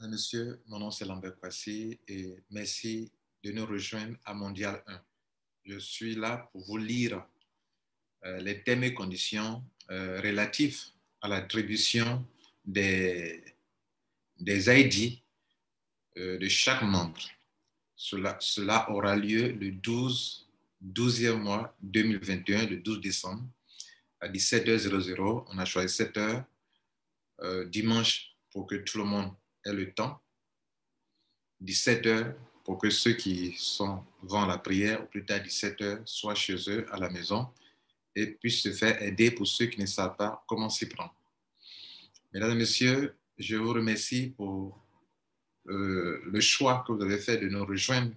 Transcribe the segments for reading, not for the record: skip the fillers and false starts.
Monsieur, mon nom c'est Lambert Kwasi et merci de nous rejoindre à Mondial 1. Je suis là pour vous lire les thèmes et conditions relatifs à l'attribution des ID de chaque membre. Cela aura lieu le 12e mois 2021, le 12 décembre, à 17h00. On a choisi 7h dimanche pour que tout le monde ait le temps. 17h pour que ceux qui vont à la prière, ou plus tard 17h, soient chez eux à la maison et puissent se faire aider pour ceux qui ne savent pas comment s'y prendre. Mesdames et messieurs, je vous remercie pour le choix que vous avez fait de nous rejoindre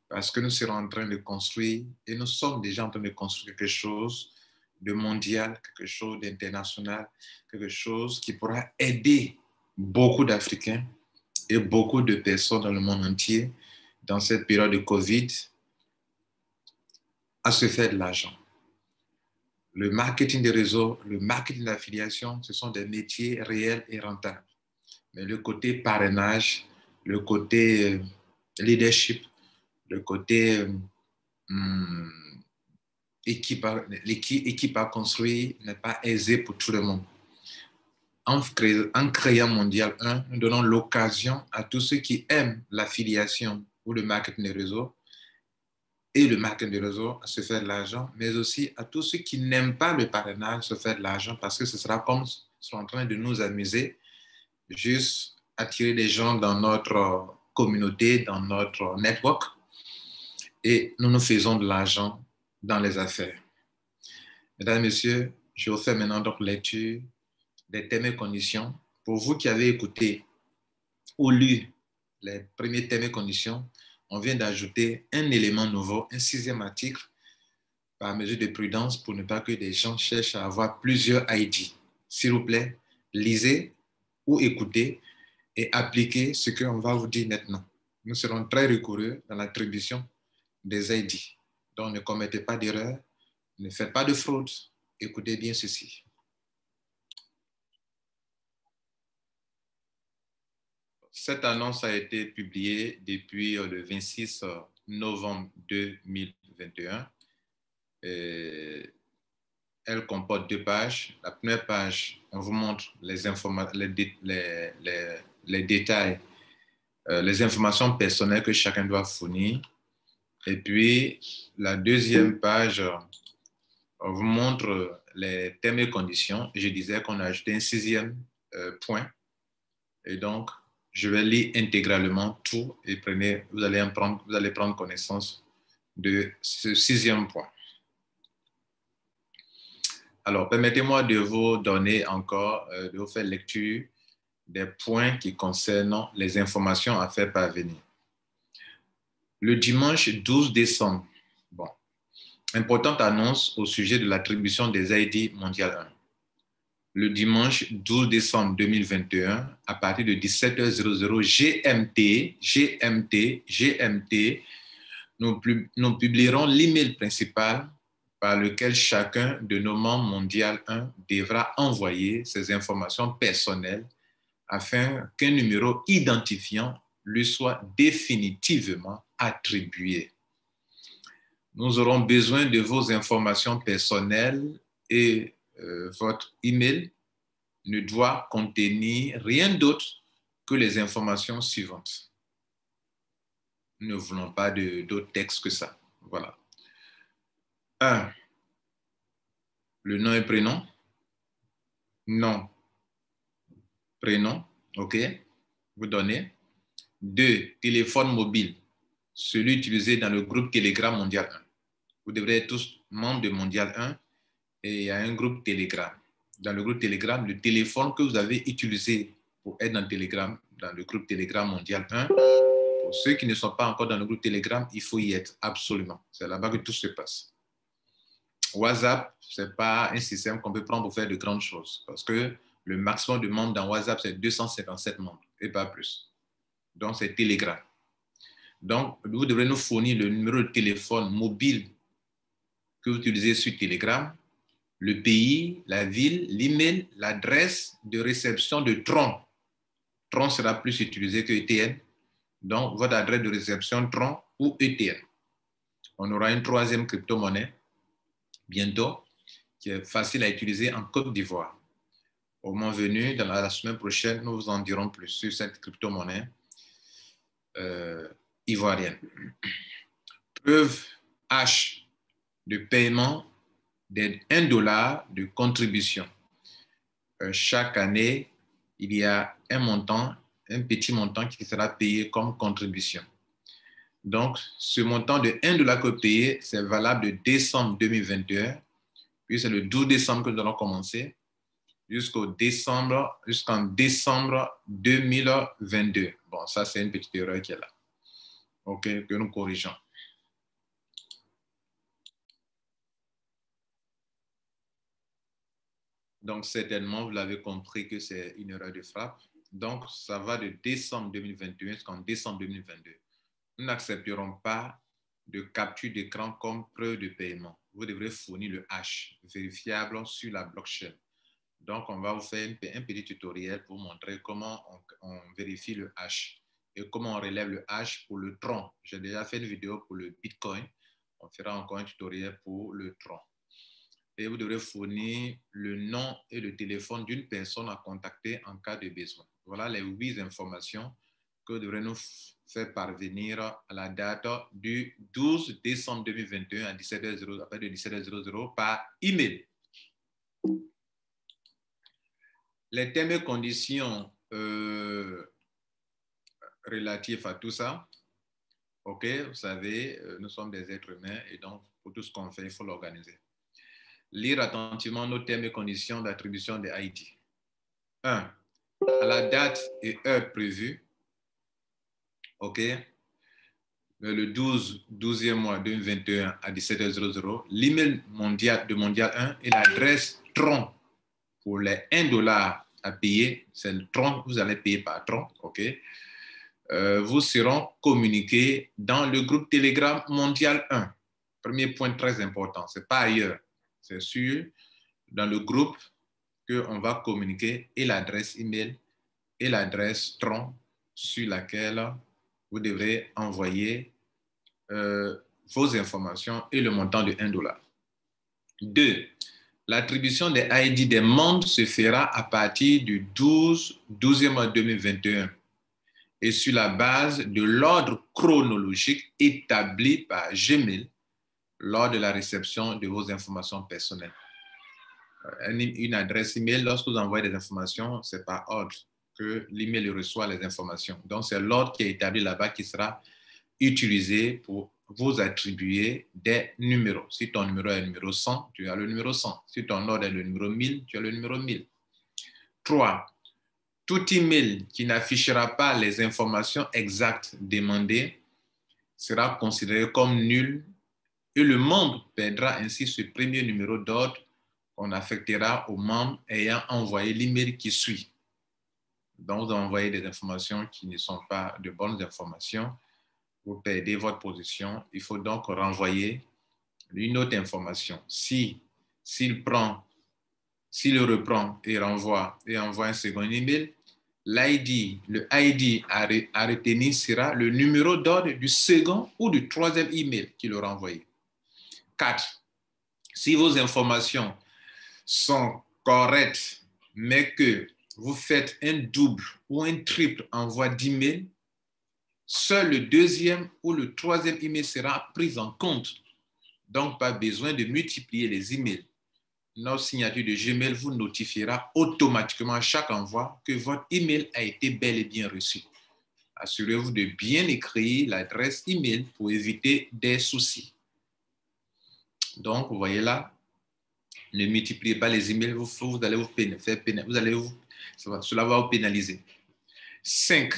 parce que nous serons en train de construire et nous sommes déjà en train de construire quelque chose de mondial, quelque chose d'international, quelque chose qui pourra aider beaucoup d'Africains et beaucoup de personnes dans le monde entier dans cette période de Covid à se faire de l'argent. Le marketing des réseaux, le marketing d'affiliation, ce sont des métiers réels et rentables. Mais le côté parrainage, le côté leadership, le côté équipe à construire n'est pas aisé pour tout le monde. En créant Mondial 1, nous donnons l'occasion à tous ceux qui aiment l'affiliation ou le marketing des réseaux et le marketing des réseaux à se faire de l'argent, mais aussi à tous ceux qui n'aiment pas le parrainage se faire de l'argent parce que ce sera comme ils sont en train de nous amuser, juste attirer des gens dans notre communauté, dans notre network et nous nous faisons de l'argent dans les affaires. Mesdames et messieurs, je vous fais maintenant donc lecture des thèmes et conditions. Pour vous qui avez écouté ou lu les premiers thèmes et conditions, on vient d'ajouter un élément nouveau, un 6e article, par mesure de prudence pour ne pas que des gens cherchent à avoir plusieurs ID. S'il vous plaît, lisez ou écoutez et appliquez ce qu'on va vous dire maintenant. Nous serons très rigoureux dans l'attribution des ID. Donc, ne commettez pas d'erreur, ne faites pas de fraude. Écoutez bien ceci. Cette annonce a été publiée depuis le 26 novembre 2021. Elle comporte 2 pages. La première page, on vous montre les détails, les informations personnelles que chacun doit fournir. Et puis, la deuxième page, on vous montre les thèmes et conditions. Je disais qu'on a ajouté un 6e point. Et donc, je vais lire intégralement tout et vous allez prendre connaissance de ce 6e point. Alors, permettez-moi de vous donner encore, de vous faire lecture des points qui concernent les informations à faire parvenir. Le dimanche 12 décembre, importante annonce au sujet de l'attribution des ID Mondial 1. Le dimanche 12 décembre 2021, à partir de 17h00 GMT, nous publierons l'email principal par lequel chacun de nos membres Mondial 1 devra envoyer ses informations personnelles afin qu'un numéro identifiant lui soit définitivement attribué. Nous aurons besoin de vos informations personnelles et votre email ne doit contenir rien d'autre que les informations suivantes. Nous ne voulons pas d'autres textes que ça. Voilà. 1. Le nom et prénom. Nom, prénom, OK. Vous donnez. 2. Téléphone mobile. Celui utilisé dans le groupe Telegram Mondial 1. Vous devrez être tous membres de Mondial 1 et il y a un groupe Telegram. Dans le groupe Telegram, le téléphone que vous avez utilisé pour être dans Telegram, dans le groupe Telegram Mondial 1, pour ceux qui ne sont pas encore dans le groupe Telegram, il faut y être absolument. C'est là-bas que tout se passe. WhatsApp, ce n'est pas un système qu'on peut prendre pour faire de grandes choses parce que le maximum de membres dans WhatsApp, c'est 257 membres et pas plus. Donc, c'est Telegram. Donc, vous devrez nous fournir le numéro de téléphone mobile que vous utilisez sur Telegram, le pays, la ville, l'email, l'adresse de réception de tronc Tron sera plus utilisé que ETN. Donc, votre adresse de réception Tron ou ETN. On aura une troisième crypto-monnaie bientôt qui est facile à utiliser en Côte d'Ivoire. Au moment venu, dans la semaine prochaine, nous vous en dirons plus sur cette crypto-monnaie ivoirienne. Preuve H de paiement d'1 $ de contribution. Chaque année, il y a un petit montant qui sera payé comme contribution. Donc, ce montant de 1 $ que vous payez, c'est valable de décembre 2021, puis c'est le 12 décembre que nous allons commencer, jusqu'en décembre 2022. Bon, ça, c'est une petite erreur qui est là. OK, que nous corrigeons. Donc, certainement, vous l'avez compris que c'est une erreur de frappe. Donc, ça va de décembre 2021 jusqu'en décembre 2022. Nous n'accepterons pas de capture d'écran comme preuve de paiement. Vous devrez fournir le hash vérifiable sur la blockchain. Donc, on va vous faire un petit tutoriel pour montrer comment on vérifie le hash et comment on relève le hash pour le Tron. J'ai déjà fait une vidéo pour le Bitcoin. On fera encore un tutoriel pour le Tron. Et vous devrez fournir le nom et le téléphone d'une personne à contacter en cas de besoin. Voilà les 8 informations que vous devrez nous faire parvenir à la date du 12 décembre 2021 à 17h00, après de 17h00 par email. Les termes et conditions relatifs à tout ça, ok, vous savez, nous sommes des êtres humains et donc pour tout ce qu'on fait, il faut l'organiser. Lire attentivement nos termes et conditions d'attribution des ID. 1. À la date et heure prévue, ok, le 12e mois 2021 à 17h00, l'email mondial de Mondial 1 et l'adresse Tron pour les 1 $ à payer, c'est le Tron, vous allez payer par Tron, ok, vous seront communiqués dans le groupe Telegram Mondial 1. Premier point très important, c'est pas ailleurs, c'est sûr, dans le groupe qu'on va communiquer et l'adresse email et l'adresse Tron sur laquelle vous devrez envoyer vos informations et le montant de 1 $. 2. L'attribution des ID des membres se fera à partir du 12e mois 2021 et sur la base de l'ordre chronologique établi par Gmail lors de la réception de vos informations personnelles. Une adresse email, lorsque vous envoyez des informations, c'est par ordre que l'email reçoit les informations. Donc, c'est l'ordre qui est établi là-bas qui sera utilisé pour vous attribuer des numéros. Si ton numéro est le numéro 100, tu as le numéro 100. Si ton ordre est le numéro 1000, tu as le numéro 1000. 3. Tout email qui n'affichera pas les informations exactes demandées sera considéré comme nul et le membre perdra ainsi ce premier numéro d'ordre qu'on affectera au membre ayant envoyé l'email qui suit. Donc, vous envoyez des informations qui ne sont pas de bonnes informations, vous perdez votre position. Il faut donc renvoyer une autre information. S'il reprend et renvoie et envoie un second email, le ID à retenir sera le numéro d'ordre du second ou du troisième email qu'il aura envoyé. 4. Si vos informations sont correctes, mais que vous faites un double ou un triple envoi d'email, seul le deuxième ou le troisième email sera pris en compte. Donc, pas besoin de multiplier les emails. Notre signature de Gmail vous notifiera automatiquement à chaque envoi que votre email a été bel et bien reçu. Assurez-vous de bien écrire l'adresse email pour éviter des soucis. Donc, vous voyez là, ne multipliez pas les emails, cela va vous pénaliser. 5.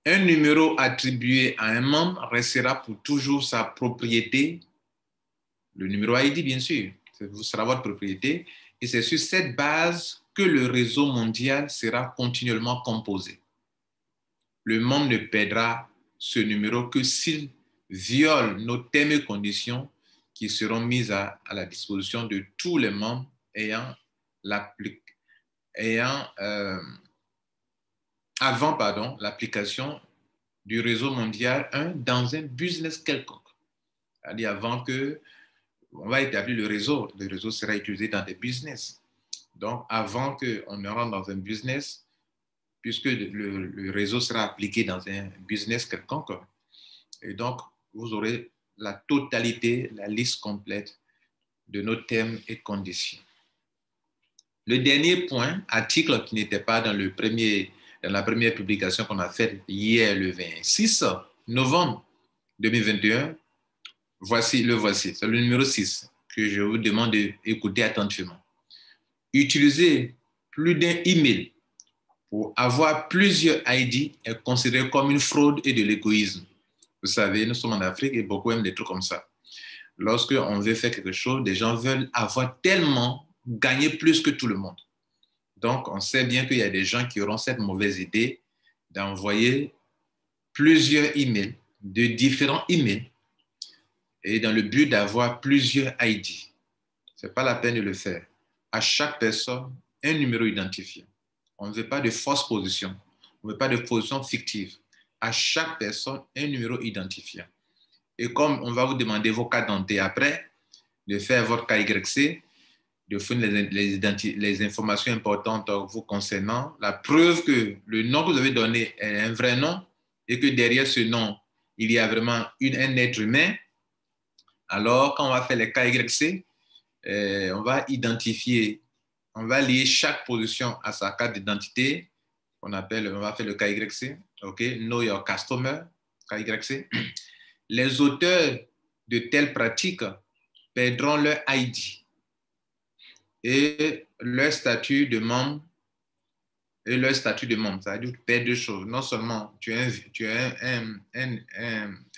Un numéro attribué à un membre restera pour toujours sa propriété. Le numéro ID, bien sûr, sera votre propriété. Et c'est sur cette base que le réseau mondial sera continuellement composé. Le membre ne perdra ce numéro que s'il viole nos termes et conditions qui seront mises à la disposition de tous les membres ayant avant, pardon, l'application du réseau mondial 1 dans un business quelconque. C'est-à-dire avant que on va établir le réseau sera utilisé dans des business. Donc, avant qu'on ne rentre dans un business, puisque le réseau sera appliqué dans un business quelconque, et donc, vous aurez la totalité, la liste complète de nos termes et conditions. Le dernier point, article qui n'était pas dans la première publication qu'on a faite hier, le 26 novembre 2021, voici, c'est le numéro 6 que je vous demande d'écouter attentivement. Utiliser plus d'un email pour avoir plusieurs ID est considéré comme une fraude et de l'égoïsme. Vous savez, nous sommes en Afrique et beaucoup aiment des trucs comme ça. Lorsqu'on veut faire quelque chose, des gens veulent avoir tellement gagné plus que tout le monde. Donc, on sait bien qu'il y a des gens qui auront cette mauvaise idée d'envoyer plusieurs emails, de différents emails, et dans le but d'avoir plusieurs ID. Ce n'est pas la peine de le faire. À chaque personne, un numéro identifié. On ne veut pas de fausses positions. On ne veut pas de positions fictives. À chaque personne, un numéro identifiant. Et comme on va vous demander vos cartes d'identité après, de faire votre KYC, de fournir les informations importantes vous concernant, la preuve que le nom que vous avez donné est un vrai nom et que derrière ce nom, il y a vraiment un être humain, alors quand on va faire les KYC, on va identifier, on va lier chaque position à sa carte d'identité, on va faire le KYC, OK, Know Your Customer, KYC. Les auteurs de telles pratiques perdront leur ID et leur statut de membre. C'est-à-dire que tu perds deux choses. Non seulement tu es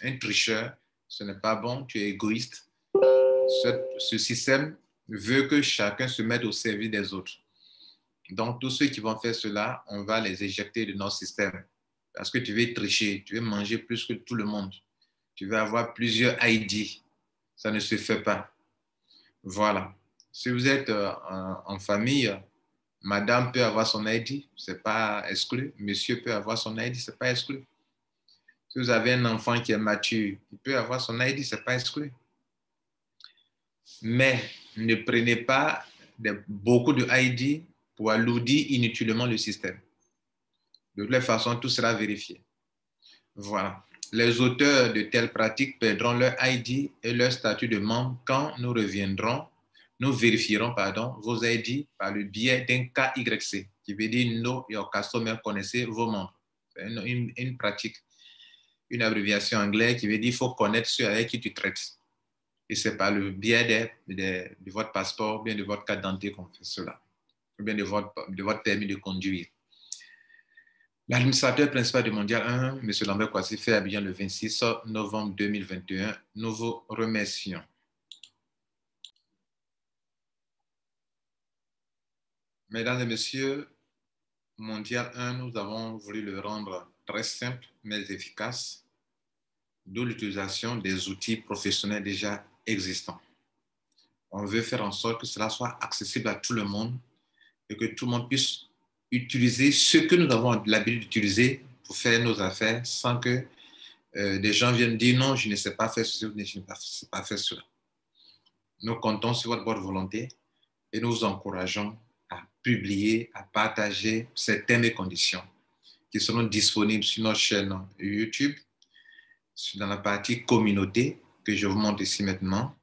un tricheur, ce n'est pas bon, tu es égoïste. Ce système veut que chacun se mette au service des autres. Donc, tous ceux qui vont faire cela, on va les éjecter de notre système. Parce que tu veux tricher, tu veux manger plus que tout le monde. Tu veux avoir plusieurs ID. Ça ne se fait pas. Voilà. Si vous êtes en famille, madame peut avoir son ID, ce n'est pas exclu. Monsieur peut avoir son ID, ce n'est pas exclu. Si vous avez un enfant qui est mature, il peut avoir son ID, ce n'est pas exclu. Mais ne prenez pas beaucoup de ID pour alourdir inutilement le système. De toute façon, tout sera vérifié. Voilà. Les auteurs de telles pratiques perdront leur ID et leur statut de membre quand nous vérifierons vos ID par le biais d'un KYC, qui veut dire Know Your Customer, connaissez vos membres. C'est une pratique, une abréviation anglaise qui veut dire qu'il faut connaître ceux avec qui tu traites. Et c'est par le biais de votre passeport, bien de votre carte d'identité qu'on fait cela, ou bien de votre permis de conduire. L'administrateur principal du Mondial 1, M. Lambert Kouassi, fait Abidjan le 26 novembre 2021. Nous vous remercions. Mesdames et messieurs, Mondial 1, nous avons voulu le rendre très simple mais efficace, d'où l'utilisation des outils professionnels déjà existants. On veut faire en sorte que cela soit accessible à tout le monde et que tout le monde puisse utiliser ce que nous avons l'habitude d'utiliser pour faire nos affaires sans que des gens viennent dire non, je ne sais pas faire ceci, je ne sais pas faire cela. Nous comptons sur votre bonne volonté et nous vous encourageons à publier, à partager ces thèmes et conditions qui seront disponibles sur notre chaîne YouTube, dans la partie communauté que je vous montre ici maintenant.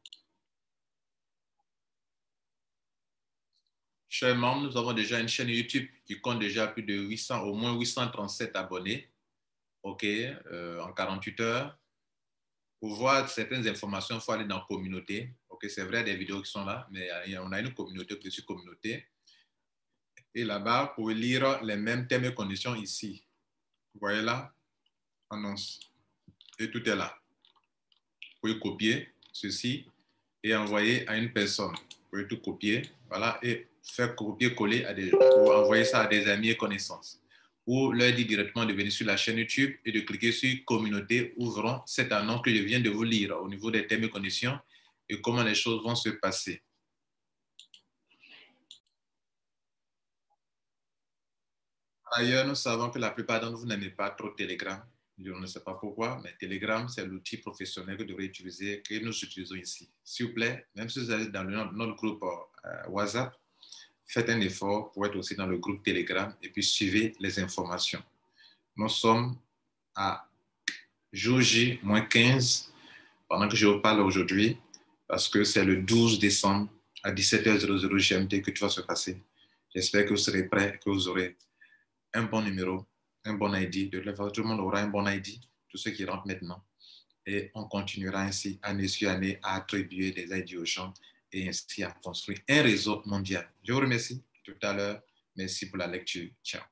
Chers membres, nous avons déjà une chaîne YouTube qui compte déjà plus de 800, au moins 837 abonnés, OK, en 48 heures. Pour voir certaines informations, il faut aller dans la communauté. OK, c'est vrai, des vidéos qui sont là, mais on a une communauté, petite communauté. Et là-bas, vous pouvez lire les mêmes thèmes et conditions ici. Vous voyez là, annonce. Et tout est là. Vous pouvez copier ceci et envoyer à une personne. Vous pouvez tout copier, voilà, et faire copier-coller ou envoyer ça à des amis et connaissances. Ou leur dire directement de venir sur la chaîne YouTube et de cliquer sur communauté où verront cette annonce que je viens de vous lire au niveau des thèmes et conditions et comment les choses vont se passer. Ailleurs, nous savons que la plupart d'entre vous n'aimez pas trop Telegram. Je ne sais pas pourquoi, mais Telegram, c'est l'outil professionnel que vous devrez utiliser, que nous utilisons ici. S'il vous plaît, même si vous allez dans notre groupe WhatsApp, faites un effort pour être aussi dans le groupe Telegram et puis suivez les informations. Nous sommes à jour J-15 pendant que je vous parle aujourd'hui parce que c'est le 12 décembre à 17h00 GMT que tout va se passer. J'espère que vous serez prêts, que vous aurez un bon numéro, un bon ID. De toute façon, tout le monde aura un bon ID, tous ceux qui rentrent maintenant. Et on continuera ainsi, année sur année, à attribuer des ID aux gens et ainsi à construire un réseau mondial. Je vous remercie tout à l'heure. Merci pour la lecture. Ciao.